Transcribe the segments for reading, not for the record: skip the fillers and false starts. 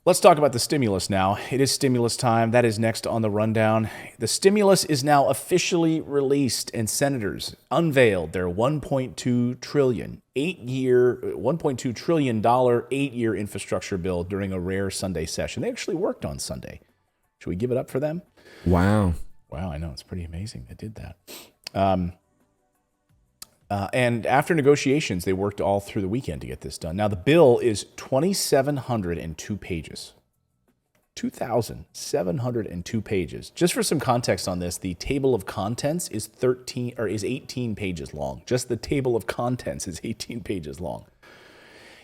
Let's talk about the stimulus now. It is stimulus time. That is next on the rundown. The stimulus is now officially released, and senators unveiled their $1.2 trillion 8-year infrastructure bill during a rare Sunday session. They actually worked on Sunday. Should we give it up for them? Wow, I know, it's pretty amazing they did that. And after negotiations, they worked all through the weekend to get this done. Now, the bill is 2,702 pages. 2,702 pages. Just for some context on this, the table of contents is 18 pages long. Just the table of contents is 18 pages long.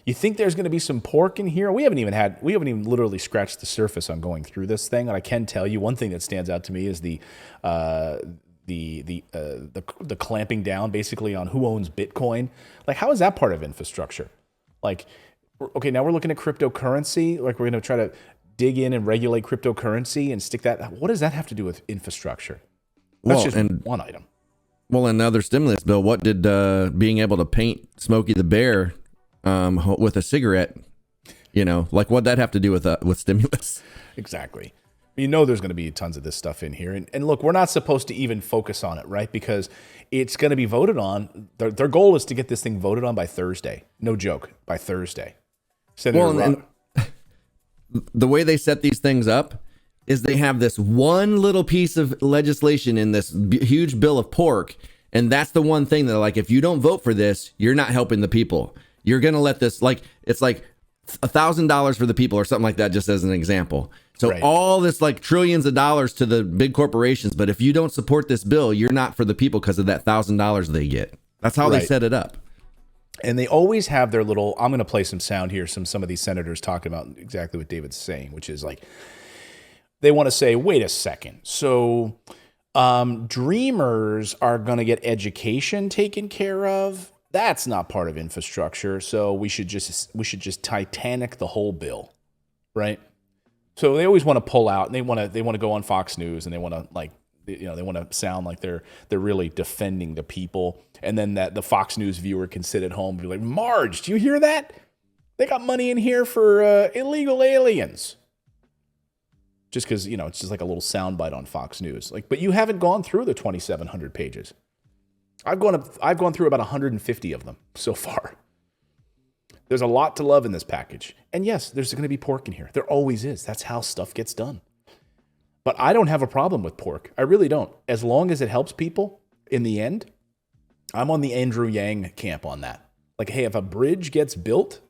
You think there's going to be some pork in here? We haven't even literally scratched the surface on going through this thing. And I can tell you one thing that stands out to me is the clamping down basically on who owns Bitcoin. Like, how is that part of infrastructure? Like, okay, now we're looking at cryptocurrency. Like, we're going to try to dig in and regulate cryptocurrency and stick that. What does that have to do with infrastructure? That's just one item. Well, another stimulus bill. What did being able to paint Smokey the Bear with a cigarette, like what'd that have to do with stimulus? Exactly. You know there's going to be tons of this stuff in here. And look, we're not supposed to even focus on it, right? Because it's going to be voted on. Their goal is to get this thing voted on by Thursday. No joke, by Thursday. And the way they set these things up is they have this one little piece of legislation in this huge bill of pork. And that's the one thing that, like, if you don't vote for this, you're not helping the people. You're going to let this, like, it's like $1,000 for the people or something like that, just as an example. So right. All this, like, trillions of dollars to the big corporations. But if you don't support this bill, you're not for the people because of that $1,000 they get. That's how they set it up. And they always have their little, I'm going to play some sound here, some of these senators talking about exactly what David's saying, which is like, they want to say, wait a second. So dreamers are going to get education taken care of. That's not part of infrastructure. So we should just Titanic the whole bill. Right. So they always want to pull out, and they want to go on Fox News, and they want to they want to sound like they're really defending the people. And then that the Fox News viewer can sit at home and be like, Marge, do you hear that? They got money in here for illegal aliens. Just because, it's just like a little soundbite on Fox News. Like, but you haven't gone through the 2,700 pages. I've gone through about 150 of them so far. There's a lot to love in this package. And yes, there's going to be pork in here. There always is. That's how stuff gets done. But I don't have a problem with pork. I really don't. As long as it helps people in the end, I'm on the Andrew Yang camp on that. Like, hey, if a bridge gets built,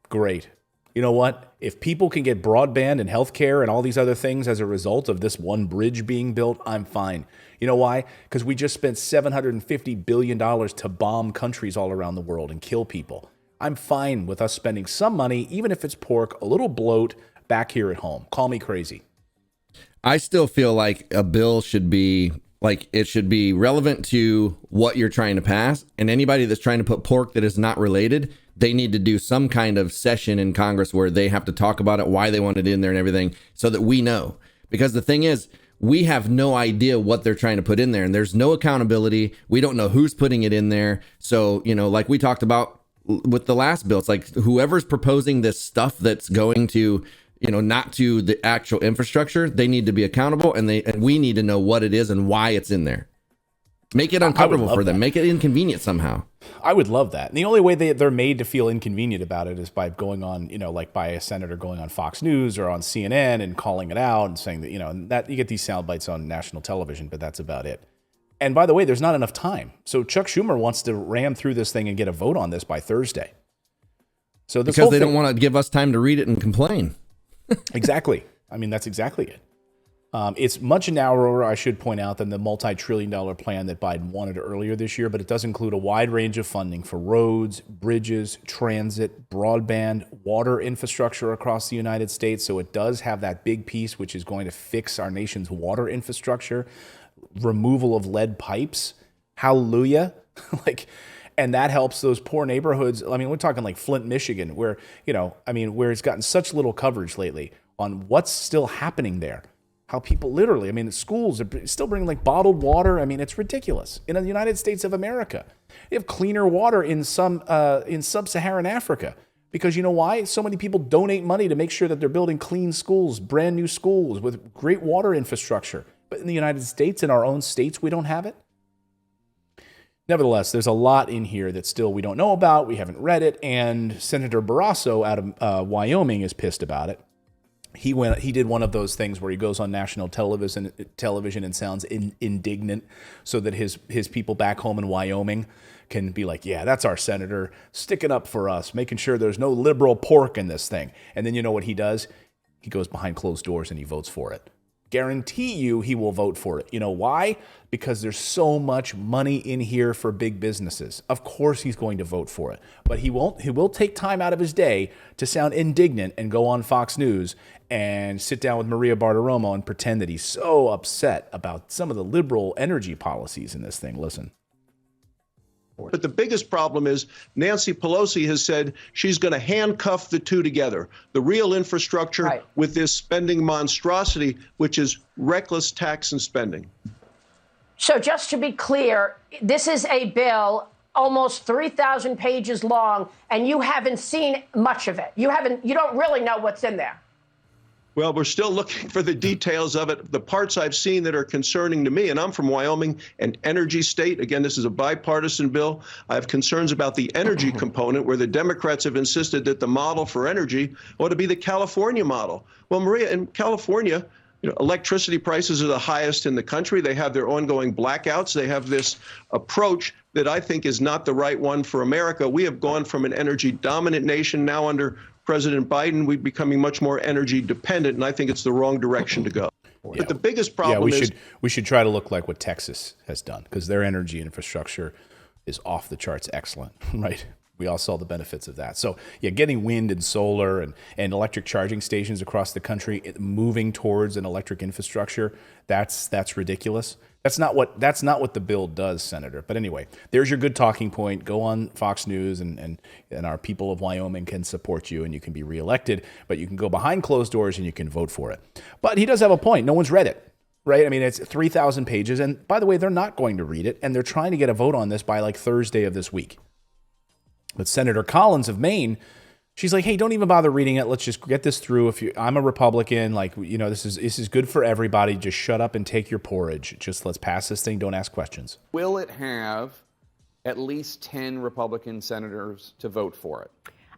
great. You know what? If people can get broadband and healthcare and all these other things as a result of this one bridge being built, I'm fine. You know why? Because we just spent $750 billion to bomb countries all around the world and kill people. I'm fine with us spending some money, even if it's pork, a little bloat back here at home. Call me crazy. I still feel like a bill should be it should be relevant to what you're trying to pass. And anybody that's trying to put pork that is not related, they need to do some kind of session in Congress where they have to talk about it, why they want it in there and everything, so that we know. Because the thing is, we have no idea what they're trying to put in there, and there's no accountability. We don't know who's putting it in there. So, like we talked about with the last bill, it's like whoever's proposing this stuff that's going to, not to the actual infrastructure, they need to be accountable, and we need to know what it is and why it's in there. Make it uncomfortable for them. Make it inconvenient somehow. I would love that. And the only way they're made to feel inconvenient about it is by going on, like by a senator going on Fox News or on CNN and calling it out and saying that, and that you get these sound bites on national television, but that's about it. And by the way, there's not enough time. So Chuck Schumer wants to ram through this thing and get a vote on this by Thursday. So this because they don't want to give us time to read it and complain. Exactly. I mean, that's exactly it. It's much narrower, I should point out, than the multi-trillion-dollar plan that Biden wanted earlier this year, but it does include a wide range of funding for roads, bridges, transit, broadband, water infrastructure across the United States. So it does have that big piece, which is going to fix our nation's water infrastructure, removal of lead pipes. Hallelujah. And that helps those poor neighborhoods. I mean, we're talking like Flint, Michigan, where, where it's gotten such little coverage lately on what's still happening there. How people literally, schools are still bringing like bottled water. It's ridiculous. In the United States of America, they have cleaner water in sub-Saharan Africa. Because you know why? So many people donate money to make sure that they're building clean schools, brand new schools with great water infrastructure. But in the United States, in our own states, we don't have it. Nevertheless, there's a lot in here that still we don't know about. We haven't read it. And Senator Barrasso out of Wyoming is pissed about it. He did one of those things where he goes on national television and sounds indignant so that his people back home in Wyoming can be like, yeah, that's our senator sticking up for us, making sure there's no liberal pork in this thing. And then you know what he does? He goes behind closed doors and he votes for it. Guarantee you he will vote for it. You know why? Because there's so much money in here for big businesses. Of course he's going to vote for it. But he won't. He will take time out of his day to sound indignant and go on Fox News and sit down with Maria Bartiromo and pretend that he's so upset about some of the liberal energy policies in this thing. Listen. But the biggest problem is Nancy Pelosi has said she's going to handcuff the two together, the real infrastructure with this spending monstrosity, which is reckless tax and spending. So just to be clear, this is a bill almost 3,000 pages long, and you haven't seen much of it. You don't really know what's in there. Well, we're still looking for the details of it. The parts I've seen that are concerning to me, and I'm from Wyoming, an energy state. Again, this is a bipartisan bill. I have concerns about the energy component, where the Democrats have insisted that the model for energy ought to be the California model. Well, Maria, in California, electricity prices are the highest in the country. They have their ongoing blackouts. They have this approach that I think is not the right one for America. We have gone from an energy dominant nation now under President Biden, we're becoming much more energy dependent, and I think it's the wrong direction to go. Yeah. But the biggest problem is we should try to look like what Texas has done, because their energy infrastructure is off the charts excellent, right? We all saw the benefits of that. So yeah, getting wind and solar and electric charging stations across the country, moving towards an electric infrastructure, that's ridiculous. That's not what the bill does, Senator. But anyway, there's your good talking point. Go on Fox News and our people of Wyoming can support you and you can be reelected, but you can go behind closed doors and you can vote for it. But he does have a point. No one's read it, right? I mean, it's 3,000 pages. And by the way, they're not going to read it. And they're trying to get a vote on this by like Thursday of this week. But Senator Collins of Maine, she's like, hey, don't even bother reading it. Let's just get this through. I'm a Republican, this is good for everybody. Just shut up and take your porridge. Just let's pass this thing. Don't ask questions. Will it have at least 10 Republican senators to vote for it?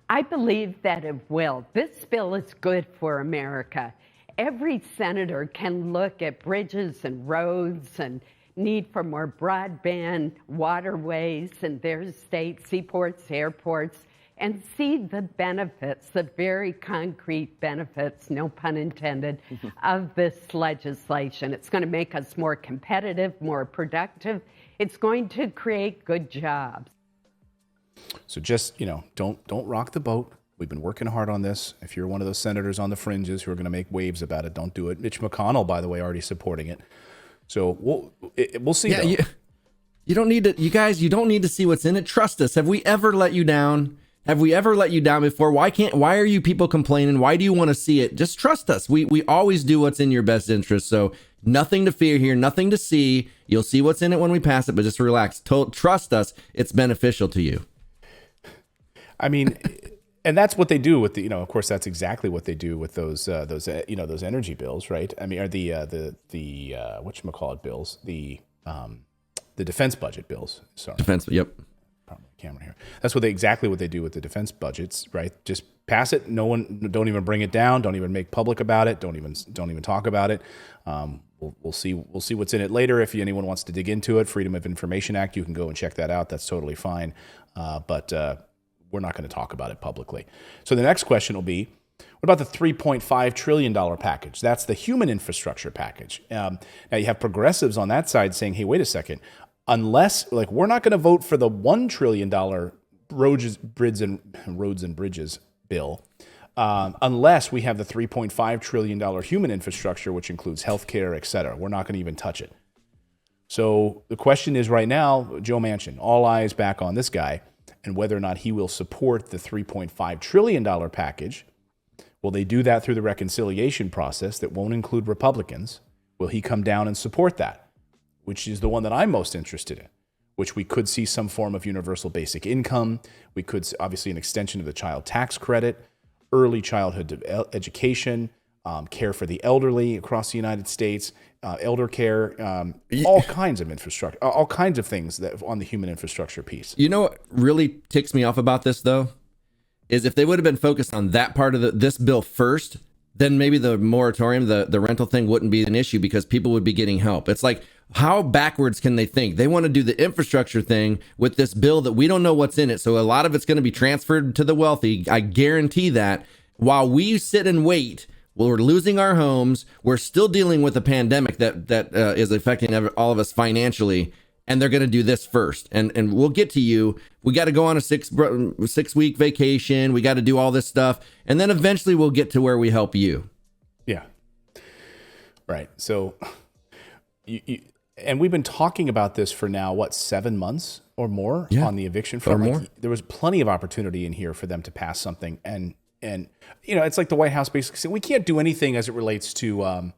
I believe that it will. This bill is good for America. Every senator can look at bridges and roads and need for more broadband, waterways in their state, seaports, airports, and see the benefits, the very concrete benefits, no pun intended, of this legislation. It's going to make us more competitive, more productive. It's going to create good jobs. So just, don't rock the boat. We've been working hard on this. If you're one of those senators on the fringes who are going to make waves about it, don't do it. Mitch McConnell, by the way, already supporting it. So we'll see. Yeah, you don't need to. You guys, you don't need to see what's in it. Trust us. Have we ever let you down? Have we ever let you down before? Why are you people complaining? Why do you want to see it? Just trust us. We always do what's in your best interest. So nothing to fear here, nothing to see. You'll see what's in it when we pass it, but just relax. Trust us. It's beneficial to you. I mean, and that's what they do with the, of course, that's exactly what they do with those energy bills, right? I mean, or the whatchamacallit bills, the defense budget bills. Sorry. Defense, yep. Camera here. That's exactly what they do with the defense budgets, right? Just pass it. Don't even bring it down. Don't even make public about it. Don't even talk about it. We'll see what's in it later. If anyone wants to dig into it, Freedom of Information Act, you can go and check that out. That's totally fine. But we're not going to talk about it publicly. So the next question will be, what about the $3.5 trillion package? That's the human infrastructure package. Now you have progressives on that side saying, hey, wait a second. Unless, we're not going to vote for the $1 trillion roads and bridges bill, unless we have the $3.5 trillion human infrastructure, which includes healthcare, et cetera. We're not going to even touch it. So the question is right now, Joe Manchin, all eyes back on this guy and whether or not he will support the $3.5 trillion package. Will they do that through the reconciliation process that won't include Republicans? Will he come down and support that? Which is the one that I'm most interested in. which we could see some form of universal basic income. We could obviously an extension of the child tax credit, early childhood education, care for the elderly across the United States, elder care, all kinds of infrastructure, all kinds of things that on the human infrastructure piece. You know what really ticks me off about this, though, is if they would have been focused on that part of this bill first, then maybe the moratorium, the rental thing wouldn't be an issue because people would be getting help. It's like, how backwards can they think? They want to do the infrastructure thing with this bill that we don't know what's in it. So a lot of it's going to be transferred to the wealthy. I guarantee that while we sit and wait, we're losing our homes. We're still dealing with a pandemic that is affecting all of us financially. And they're going to do this first. And we'll get to you. We got to go on a 6-week vacation. We got to do all this stuff. And then eventually we'll get to where we help you. Yeah. Right. So, and we've been talking about this for now, 7 months or more on the eviction front? Or more. There was plenty of opportunity in here for them to pass something. And it's like the White House basically said, we can't do anything as it relates to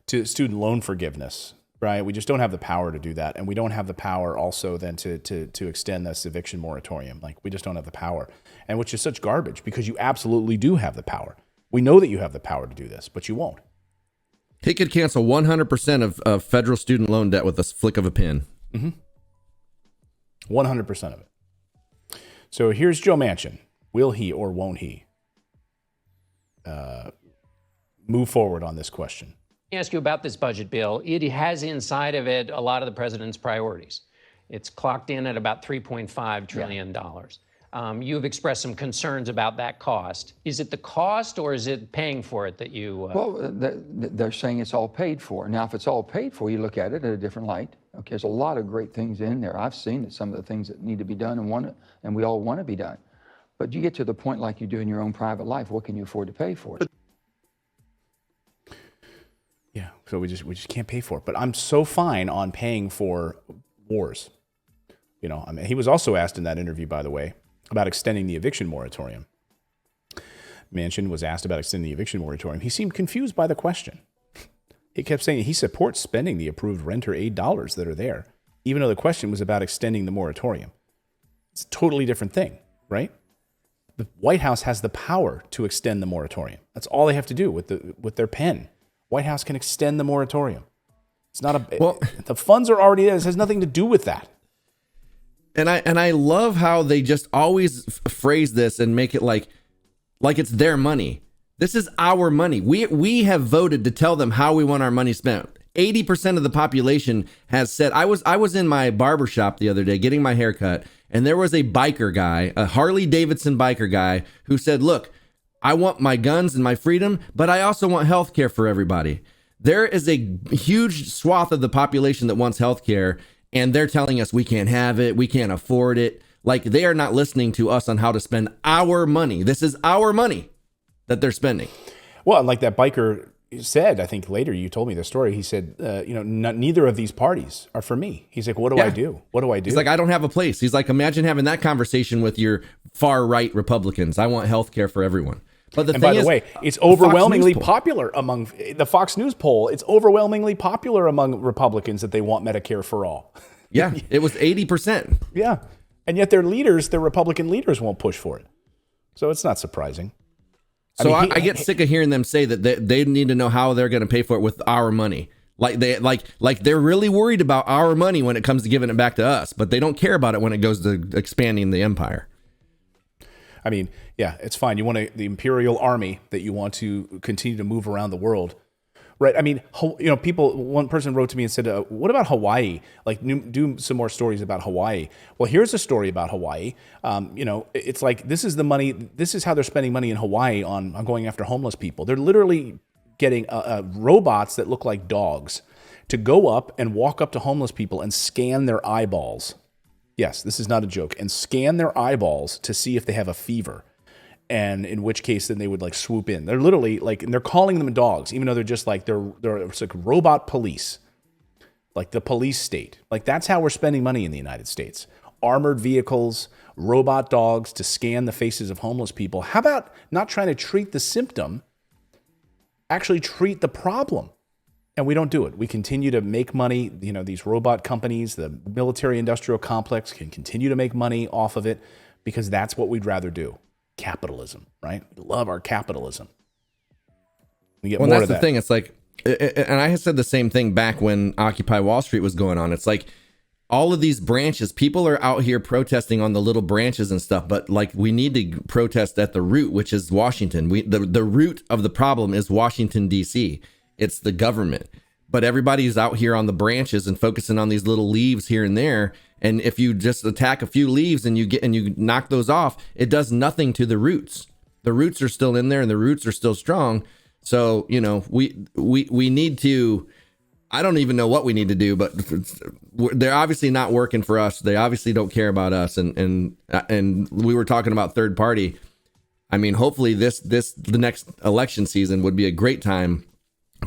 student loan forgiveness. Right, we just don't have the power to do that, and we don't have the power also then to extend this eviction moratorium. Like, we just don't have the power, and which is such garbage because you absolutely do have the power. We know that you have the power to do this, but you won't. He could cancel 100% of federal student loan debt with a flick of a pen. 100% of it. So here's Joe Manchin. Will he or won't he move forward on this question? Ask you about this budget bill. It has inside of it a lot of the president's priorities. It's clocked in at about $3.5 trillion. You've expressed some concerns about that cost. Is it the cost or is it paying for it that you... Well, they're saying it's all paid for. Now, if it's all paid for, you look at it at a different light. Okay, there's a lot of great things in there. I've seen some of the things that need to be done and we all want to be done. But you get to the point like you do in your own private life, what can you afford to pay for it? Yeah, so we just can't pay for it. But I'm so fine on paying for wars. I mean, he was also asked in that interview, by the way, about extending the eviction moratorium. Manchin was asked about extending the eviction moratorium. He seemed confused by the question. He kept saying he supports spending the approved renter aid dollars that are there, even though the question was about extending the moratorium. It's a totally different thing, right? The White House has the power to extend the moratorium. That's all they have to do with their pen. White House can extend the moratorium. It's not the funds are already there. This has nothing to do with that. And I love how they just always phrase this and make it like it's their money. This is our money. We have voted to tell them how we want our money spent. 80% of the population has said. I was in my barber shop the other day getting my hair cut, and there was a biker guy, a Harley Davidson biker guy, who said, "Look, I want my guns and my freedom, but I also want health care for everybody." There is a huge swath of the population that wants health care, and they're telling us we can't have it, we can't afford it. Like, they are not listening to us on how to spend our money. This is our money that they're spending. Well, and like that biker said, I think later you told me the story. He said, neither of these parties are for me. He's like, what do I do? What do I do? He's like, I don't have a place. He's like, imagine having that conversation with your far right Republicans. I want health care for everyone. But by the way, it's overwhelmingly popular among the Fox News poll. It's overwhelmingly popular among Republicans that they want Medicare for all. Yeah, it was 80%. Yeah. And yet their Republican leaders won't push for it. So it's not surprising. So I get sick of hearing them say that they need to know how they're going to pay for it with our money. Like they're really worried about our money when it comes to giving it back to us, but they don't care about it when it goes to expanding the empire. I mean, yeah, it's fine. You want the imperial army that you want to continue to move around the world, right? I mean, one person wrote to me and said, what about Hawaii? Like, do some more stories about Hawaii. Well, here's a story about Hawaii. It's like, this is the money. This is how they're spending money in Hawaii on going after homeless people. They're literally getting robots that look like dogs to go up and walk up to homeless people and scan their eyeballs. Yes, this is not a joke. And scan their eyeballs to see if they have a fever. And in which case, then they would like swoop in. They're literally like, and they're calling them dogs, even though they're just like, it's like robot police, like the police state. Like, that's how we're spending money in the United States. Armored vehicles, robot dogs to scan the faces of homeless people. How about not trying to treat the symptom, actually treat the problem? And we don't do it. We continue to make money. You know, these robot companies, the military industrial complex can continue to make money off of it because that's what we'd rather do. Capitalism, right? We love our capitalism. We get more that's of that. the thing. It's like, and I had said the same thing back when Occupy Wall Street was going on. It's like all of these branches, people are out here protesting on the little branches and stuff, but like we need to protest at the root, which is Washington. The root of the problem is Washington, D.C. It's the government. But everybody's out here on the branches and focusing on these little leaves here and there. And if you just attack a few leaves and you knock those off, it does nothing to the roots. The roots are still in there and the roots are still strong. So, you know, we need to, I don't even know what we need to do, but they're obviously not working for us. They obviously don't care about us. And we were talking about third party. I mean, hopefully the next election season would be a great time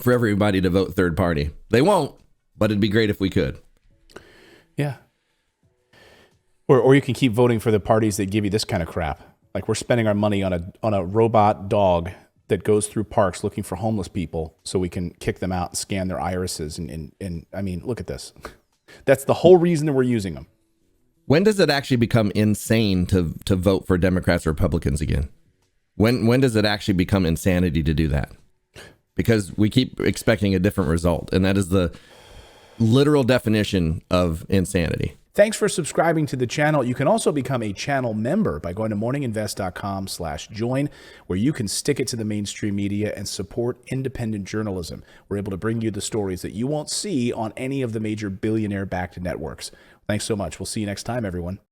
for everybody to vote third party. They won't, but it'd be great if we could. Yeah. Or you can keep voting for the parties that give you this kind of crap. Like we're spending our money on a robot dog that goes through parks looking for homeless people so we can kick them out and scan their irises. And I mean, look at this. That's the whole reason that we're using them. When does it actually become insane to vote for Democrats or Republicans again? When does it actually become insanity to do that? Because we keep expecting a different result. And that is the literal definition of insanity. Thanks for subscribing to the channel. You can also become a channel member by going to morninginvest.com/join, where you can stick it to the mainstream media and support independent journalism. We're able to bring you the stories that you won't see on any of the major billionaire-backed networks. Thanks so much. We'll see you next time, everyone.